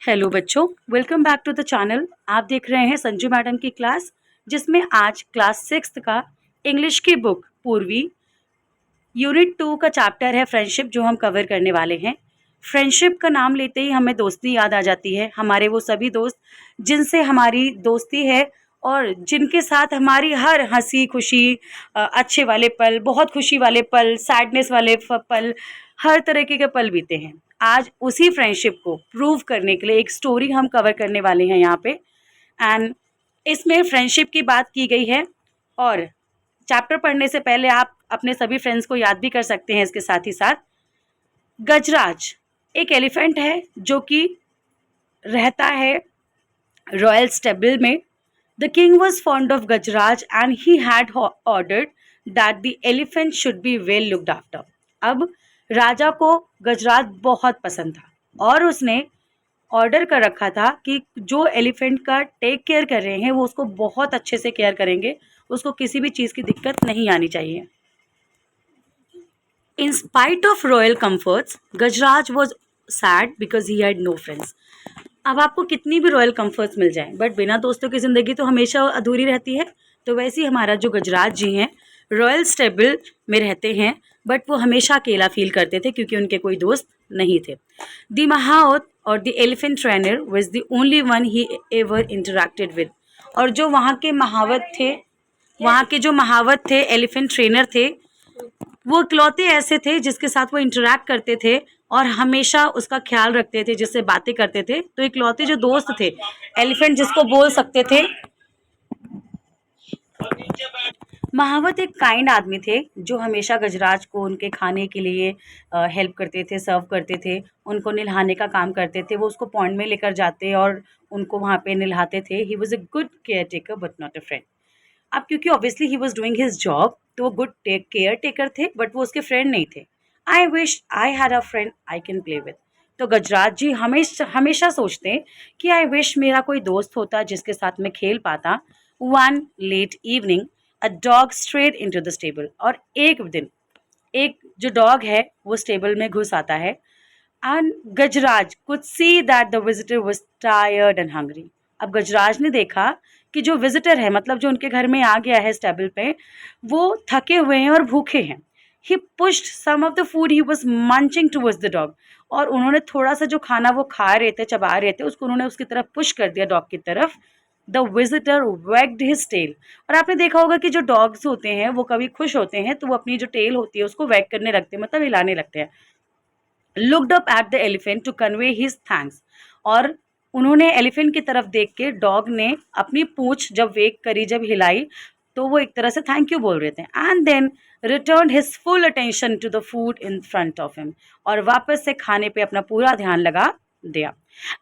Hello बच्चों, welcome back to the channel. आप देख रहे हैं संजू मैडम की क्लास, जिसमें आज क्लास 6 का इंग्लिश की बुक पूर्वी यूनिट 2 का चैप्टर है फ्रेंडशिप, जो हम कवर करने वाले हैं। फ्रेंडशिप का नाम लेते ही हमें दोस्ती याद आ जाती है। हमारे वो सभी दोस्त जिनसे हमारी दोस्ती है और जिनके साथ हमारी हर हंसी खुशी, अच्छे वाले पल, बहुत खुशी वाले पल, सैडनेस वाले पल, हर तरीके के पल बीते हैं। आज उसी फ्रेंडशिप को प्रूव करने के लिए एक स्टोरी हम कवर करने वाले हैं यहाँ पे। एंड इसमें फ्रेंडशिप की बात की गई है। और चैप्टर पढ़ने से पहले आप अपने सभी फ्रेंड्स को याद भी कर सकते हैं इसके साथ ही साथ। गजराज एक एलिफेंट है जो कि रहता है रॉयल स्टेबल में। The king was fond of Gajraj and he had ordered that the elephant should be well looked after. अब राजा को गजराज बहुत पसंद था और उसने ऑर्डर कर रखा था कि जो एलिफेंट का टेक केयर कर रहे हैं वो उसको बहुत अच्छे से केयर करेंगे, उसको किसी भी चीज़ की दिक्कत नहीं आनी चाहिए। In spite of royal comforts, Gajraj was sad because he had no friends. अब आपको कितनी भी रॉयल कम्फर्ट्स मिल जाएं, बट बिना दोस्तों की ज़िंदगी तो हमेशा अधूरी रहती है। तो वैसे ही हमारा जो गजराज जी हैं रॉयल स्टेबल में रहते हैं, बट वो हमेशा अकेला फील करते थे क्योंकि उनके कोई दोस्त नहीं थे। द महावत और the elephant trainer was the only one he ever interacted with. और जो वहाँ के महावत थे, वहाँ के जो महावत थे, एलिफेंट ट्रेनर थे, वो इकलौते ऐसे थे जिसके साथ वो इंटरेक्ट करते थे और हमेशा उसका ख्याल रखते थे, जिससे बातें करते थे। तो इकलौते जो दोस्त थे, एलिफेंट जिसको बोल सकते थे। महावत एक काइंड आदमी थे जो हमेशा गजराज को उनके खाने के लिए हेल्प करते थे, सर्व करते थे, उनको नहलाने का काम करते थे। वो उसको पॉन्ड में लेकर जाते और उनको वहाँ पे नहलाते थे। He was a good care taker but not a friend. अब क्योंकि obviously he was doing his job, तो वो गुड केयर टेकर थे, बट वो उसके फ्रेंड नहीं थे। I wish I had a friend I can play with. तो गजराज जी हमेशा हमेशा सोचते हैं कि आई विश मेरा कोई दोस्त होता जिसके साथ मैं खेल पाता। One let evening a dog straight into the stable. और एक दिन एक जो डॉग है वो स्टेबल में घुस आता है। And Gajraj could see that the visitor was tired and hungry. अब गजराज ने देखा कि जो विजिटर है, मतलब जो उनके घर में आ गया है स्टेबल पे, वो थके हुए हैं और भूखे हैं। He pushed some of the food he was munching towards the dog. और उन्होंने थोड़ा सा जो खाना वो खा रहे थे, चबा रहे थे, उसको उन्होंने उसकी तरफ पुश कर दिया, डॉग की तरफ। The visitor wagged his tail. और आपने देखा होगा कि जो डॉग्स होते हैं वो कभी खुश होते हैं तो वो अपनी जो टेल होती है उसको वैग करने लगते हैं, मतलब हिलाने लगते हैं। Looked up at the elephant to convey his thanks. और उन्होंने एलिफेंट की तरफ देख के डॉग ने अपनी पूंछ जब वेग करी, जब हिलाई, तो वो एक तरह से थैंक यू बोल रहे थे। And then return his full attention to the food in front of him. और वापस से खाने पे अपना पूरा ध्यान लगा दिया।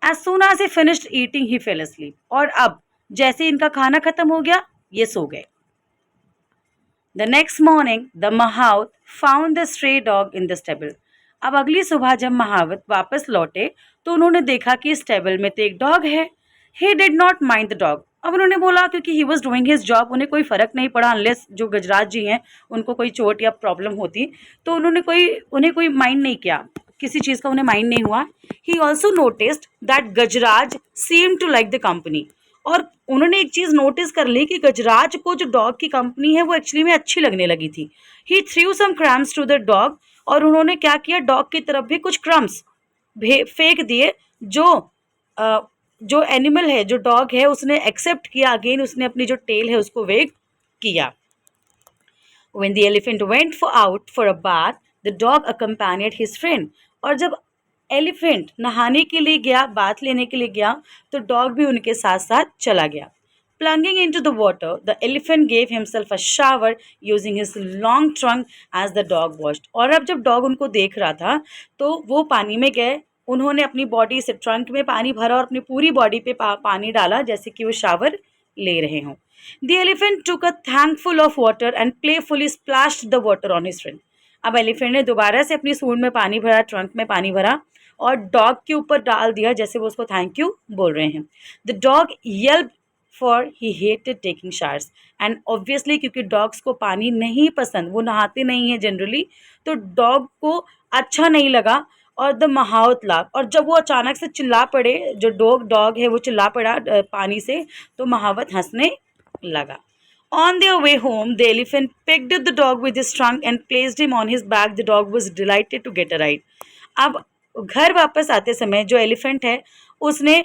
As soon as he finished eating he fell asleep। और अब जैसे इनका खाना खत्म हो गया, ये सो गए। The next morning the mahout found the stray dog in the stable. अब अगली सुबह जब महावत वापस लौटे तो उन्होंने देखा कि स्टेबल में तो एक डॉग है। He did not mind the dog. अब उन्होंने बोला क्योंकि he was doing his job, उन्हें कोई फ़र्क नहीं पड़ा, अनलेस जो गजराज जी हैं उनको कोई चोट या प्रॉब्लम होती, तो उन्हें कोई माइंड नहीं किया, किसी चीज़ का उन्हें माइंड नहीं हुआ। He also noticed that Gajraj seem to like the company. और उन्होंने एक चीज़ नोटिस कर ली कि गजराज को जो डॉग की कंपनी है वो एक्चुअली में अच्छी लगने लगी थी। He threw some crumbs to the dog. और उन्होंने क्या किया, डॉग की तरफ भी कुछ क्रम्स फेंक दिए। जो जो एनिमल है, जो डॉग है, उसने एक्सेप्ट किया। अगेन उसने अपनी जो टेल है उसको वेग किया। When the elephant went out for a bath, the dog accompanied his friend. और जब एलिफेंट नहाने के लिए गया, बाथ लेने के लिए गया, तो डॉग भी उनके साथ साथ चला गया। Plunging into the water, the elephant gave himself a shower using his long trunk as the dog washed. और अब जब डॉग उनको देख रहा था तो वो पानी में गए, उन्होंने अपनी बॉडी से ट्रंक में पानी भरा और अपनी पूरी बॉडी पे पानी डाला, जैसे कि वो शावर ले रहे हों। The elephant took a thankful of water and playfully splashed the water on his friend. अब एलिफेंट ने दोबारा से अपनी सूंड में पानी भरा, ट्रंक में पानी भरा और डॉग के ऊपर डाल दिया, जैसे वो उसको थैंक यू बोल रहे हैं। The dog yelped for he hated taking showers. And obviously क्योंकि डॉग्स को पानी नहीं पसंद, वो नहाते नहीं हैं जनरली, तो डॉग को अच्छा नहीं लगा और द महावत लाफ, और जब वो अचानक से चिल्ला पड़े, जो डॉग है वो चिल्ला पड़ा पानी से, तो महावत हंसने लगा. On their way home, the elephant picked up the dog with his trunk and placed him on his back. The dog was delighted to get a ride. अब घर वापस आते समय जो एलिफेंट है उसने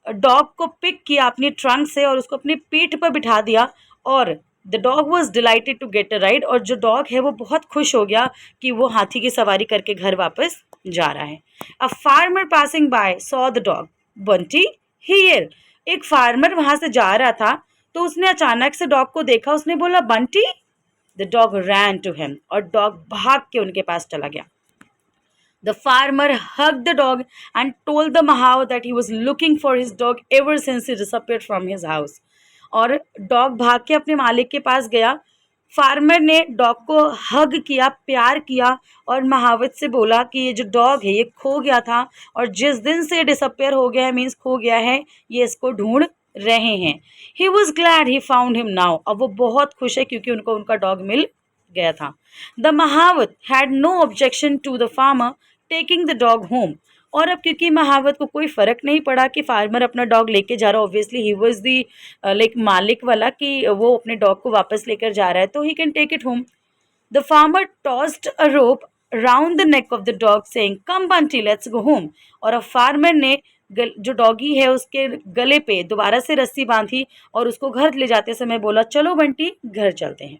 डॉग को पिक किया अपनी ट्रंक से और उसको अपनी पीठ पर बिठा दिया, और the dog was delighted to get a ride, और जो डॉग है वो बहुत खुश हो गया कि वो हाथी की सवारी करके घर वापस जा रहा है. A farmer passing by saw the dog. Bunty here. एक फार्मर वहां से जा रहा था तो उसने अचानक से डॉग को देखा. उसने बोला Bunty. The dog ran to him, और डॉग भाग के उनके पास चला गया. The farmer hugged the dog and told the Mahav that he was looking for his dog ever since he disappeared from his house. और डॉग भाग के अपने मालिक के पास गया. फार्मर ने डॉग को हग किया, प्यार किया, और महावत से बोला कि ये जो डॉग है ये खो गया था, और जिस दिन से डिसअपेयर हो गया है, मीन्स खो गया है, ये इसको ढूंढ रहे हैं. He was glad he found him now. अब वो बहुत खुश है क्योंकि उनको उनका डॉग मिल गया था. The mahout had no objection to the farmer taking the dog home. और अब क्योंकि महावत को कोई फ़र्क नहीं पड़ा कि फार्मर अपना डॉग लेके जा रहा है, obviously he was the like मालिक वाला कि वो अपने डॉग को वापस लेकर जा रहा है, तो he can take it home. The farmer tossed a rope round the neck of the dog saying come Bunty let's go home. और अब फार्मर ने जो डॉगी है उसके गले पे दोबारा से रस्सी बांधी और उसको घर ले जाते समय बोला चलो बंटी घर चलते हैं.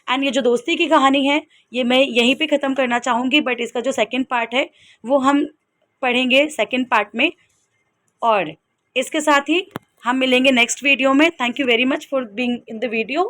एंड ये जो दोस्ती की कहानी है ये मैं यहीं पे ख़त्म करना चाहूँगी, बट इसका जो सेकंड पार्ट है वो हम पढ़ेंगे सेकंड पार्ट में, और इसके साथ ही हम मिलेंगे नेक्स्ट वीडियो में. Thank you very much for being in the video.